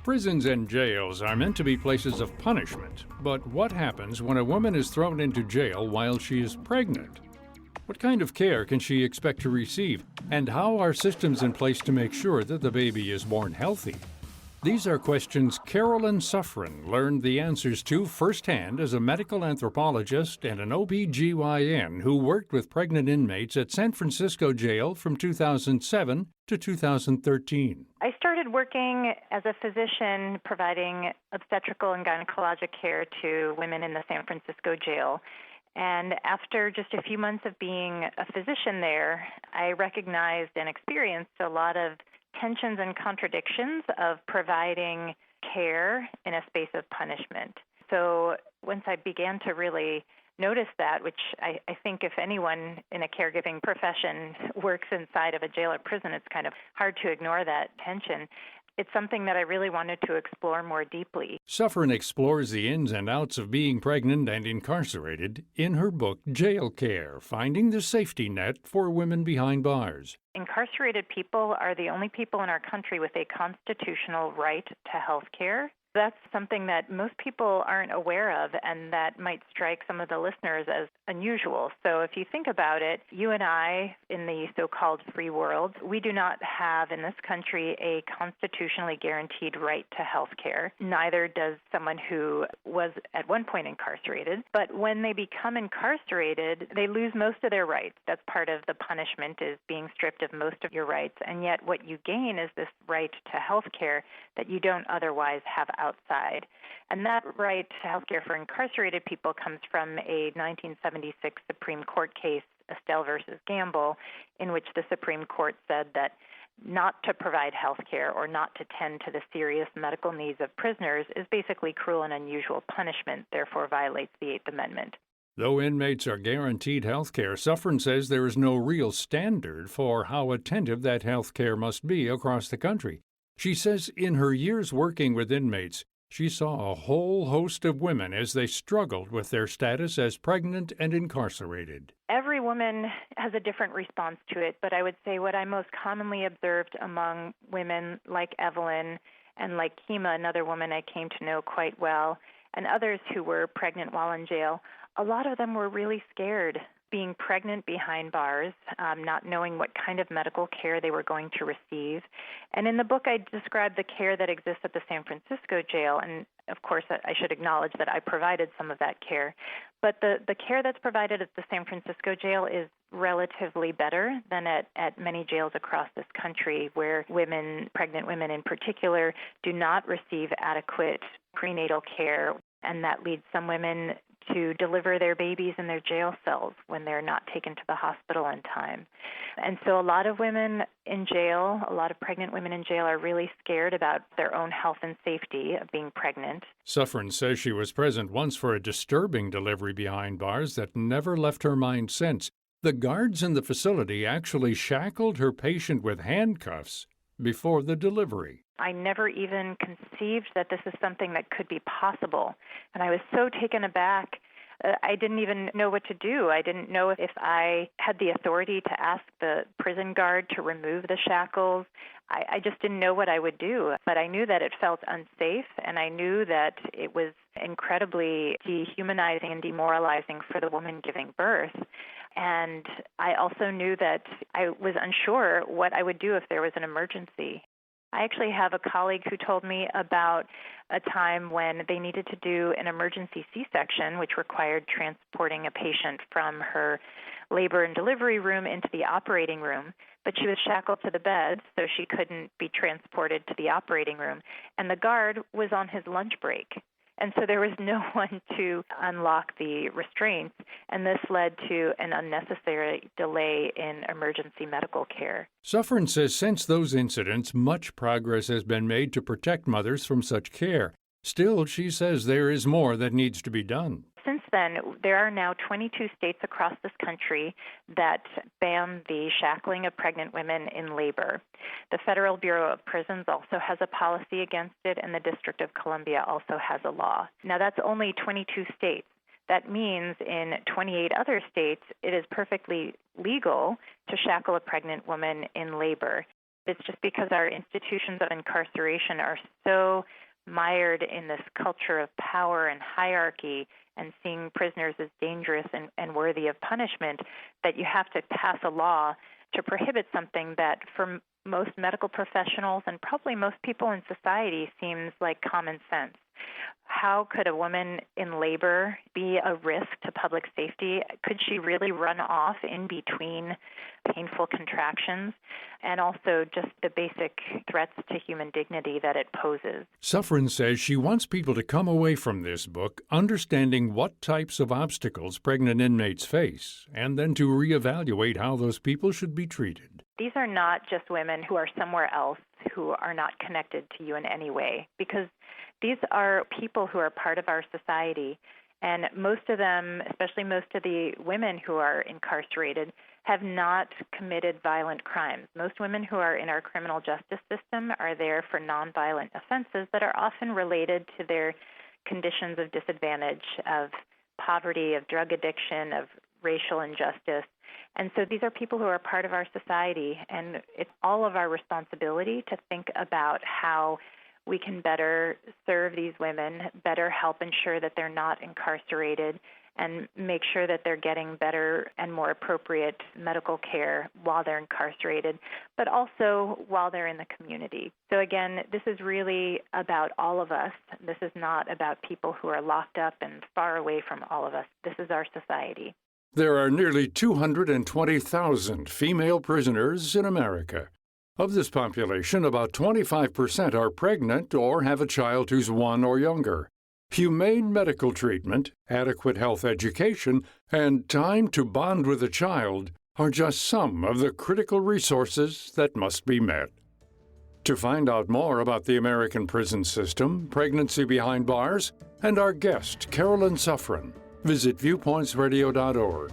Prisons and jails are meant to be places of punishment, but what happens when a woman is thrown into jail while she is pregnant? What kind of care can she expect to receive, and how are systems in place to make sure that the baby is born healthy? These are questions Carolyn Sufrin learned the answers to firsthand as a medical anthropologist and an OB/GYN who worked with pregnant inmates at San Francisco Jail from 2007 to 2013. I started working as a physician providing obstetrical and gynecologic care to women in the San Francisco Jail. And after just a few months of being a physician there, I recognized and experienced a lot of tensions and contradictions of providing care in a space of punishment. So once I began to really notice that, which I think if anyone in a caregiving profession works inside of a jail or prison, it's kind of hard to ignore that tension. It's something that I really wanted to explore more deeply. Sufrin explores the ins and outs of being pregnant and incarcerated in her book, Jail Care, Finding the Safety Net for Women Behind Bars. Incarcerated people are the only people in our country with a constitutional right to health care. That's something that most people aren't aware of, and that might strike some of the listeners as unusual. So if you think about it, you and I, in the so-called free world, we do not have in this country a constitutionally guaranteed right to health care. Neither does someone who was at one point incarcerated. But when they become incarcerated, they lose most of their rights. That's part of the punishment, is being stripped of most of your rights. And yet what you gain is this right to health care that you don't otherwise have outside. And that right to health care for incarcerated people comes from a 1976 Supreme Court case, Estelle versus Gamble, in which the Supreme Court said that not to provide health care or not to tend to the serious medical needs of prisoners is basically cruel and unusual punishment, therefore violates the Eighth Amendment. Though inmates are guaranteed health care, Sufrin says there is no real standard for how attentive that health care must be across the country. She says in her years working with inmates, she saw a whole host of women as they struggled with their status as pregnant and incarcerated. Every woman has a different response to it, but I would say what I most commonly observed among women like Evelyn and like Kima, another woman I came to know quite well, and others who were pregnant while in jail, a lot of them were really scared being pregnant behind bars, not knowing what kind of medical care they were going to receive. And in the book, I described the care that exists at the San Francisco jail. And of course, I should acknowledge that I provided some of that care. But the care that's provided at the San Francisco jail is relatively better than at many jails across this country, where women, pregnant women in particular, do not receive adequate prenatal care. And that leads some women to deliver their babies in their jail cells when they're not taken to the hospital in time. And so a lot of women in jail, a lot of pregnant women in jail are really scared about their own health and safety of being pregnant. Sufrin says she was present once for a disturbing delivery behind bars that never left her mind since. The guards in the facility actually shackled her patient with handcuffs before the delivery. I never even conceived that this is something that could be possible. And I was so taken aback. I didn't even know what to do. I didn't know if I had the authority to ask the prison guard to remove the shackles. I just didn't know what I would do. But I knew that it felt unsafe, and I knew that it was incredibly dehumanizing and demoralizing for the woman giving birth. And I also knew that I was unsure what I would do if there was an emergency. I actually have a colleague who told me about a time when they needed to do an emergency C-section, which required transporting a patient from her labor and delivery room into the operating room, but she was shackled to the bed, so she couldn't be transported to the operating room. And the guard was on his lunch break. And so there was no one to unlock the restraints, and this led to an unnecessary delay in emergency medical care. Sufrin says since those incidents, much progress has been made to protect mothers from such care. Still, she says there is more that needs to be done. Since then, there are now 22 states across this country that ban the shackling of pregnant women in labor. The Federal Bureau of Prisons also has a policy against it, and the District of Columbia also has a law. Now, that's only 22 states. That means in 28 other states, it is perfectly legal to shackle a pregnant woman in labor. It's just because our institutions of incarceration are so mired in this culture of power and hierarchy and seeing prisoners as dangerous and worthy of punishment that you have to pass a law to prohibit something that for most medical professionals and probably most people in society seems like common sense. How could a woman in labor be a risk to public safety? Could she really run off in between painful contractions? And also just the basic threats to human dignity that it poses. Sufrin says she wants people to come away from this book understanding what types of obstacles pregnant inmates face, and then to reevaluate how those people should be treated. These are not just women who are somewhere else who are not connected to you in any way, because these are people who are part of our society, and most of them, especially most of the women who are incarcerated, have not committed violent crimes. Most women who are in our criminal justice system are there for nonviolent offenses that are often related to their conditions of disadvantage, of poverty, of drug addiction, of racial injustice. And so these are people who are part of our society, and it's all of our responsibility to think about how we can better serve these women, better help ensure that they're not incarcerated, and make sure that they're getting better and more appropriate medical care while they're incarcerated, but also while they're in the community. So again, this is really about all of us. This is not about people who are locked up and far away from all of us. This is our society. There are nearly 220,000 female prisoners in America. Of this population, about 25% are pregnant or have a child who's 1 or younger. Humane medical treatment, adequate health education, and time to bond with a child are just some of the critical resources that must be met. To find out more about the American prison system, pregnancy behind bars, and our guest, Carolyn Sufrin, visit viewpointsradio.org.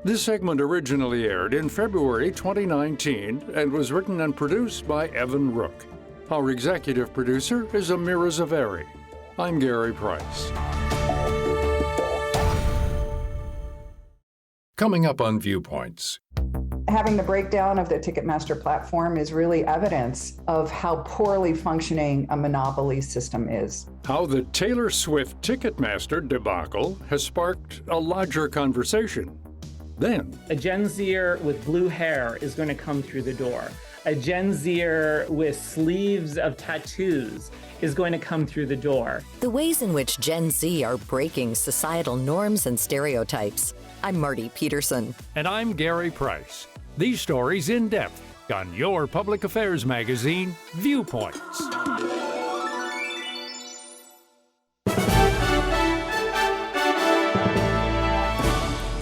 This segment originally aired in February 2019 and was written and produced by Evan Rook. Our executive producer is Amira Zaveri. I'm Gary Price. Coming up on Viewpoints. Having the breakdown of the Ticketmaster platform is really evidence of how poorly functioning a monopoly system is. How the Taylor Swift Ticketmaster debacle has sparked a larger conversation. Then, a Gen Zer with blue hair is going to come through the door. A Gen Zer with sleeves of tattoos is going to come through the door. The ways in which Gen Z are breaking societal norms and stereotypes. I'm Marty Peterson. And I'm Gary Price. These stories in depth on your public affairs magazine, Viewpoints.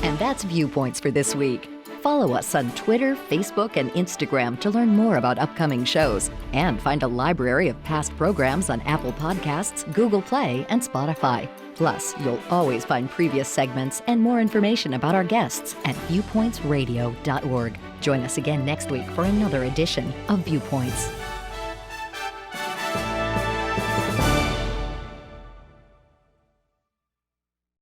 And that's Viewpoints for this week. Follow us on Twitter, Facebook, and Instagram to learn more about upcoming shows and find a library of past programs on Apple Podcasts, Google Play, and Spotify. Plus, you'll always find previous segments and more information about our guests at viewpointsradio.org. Join us again next week for another edition of Viewpoints.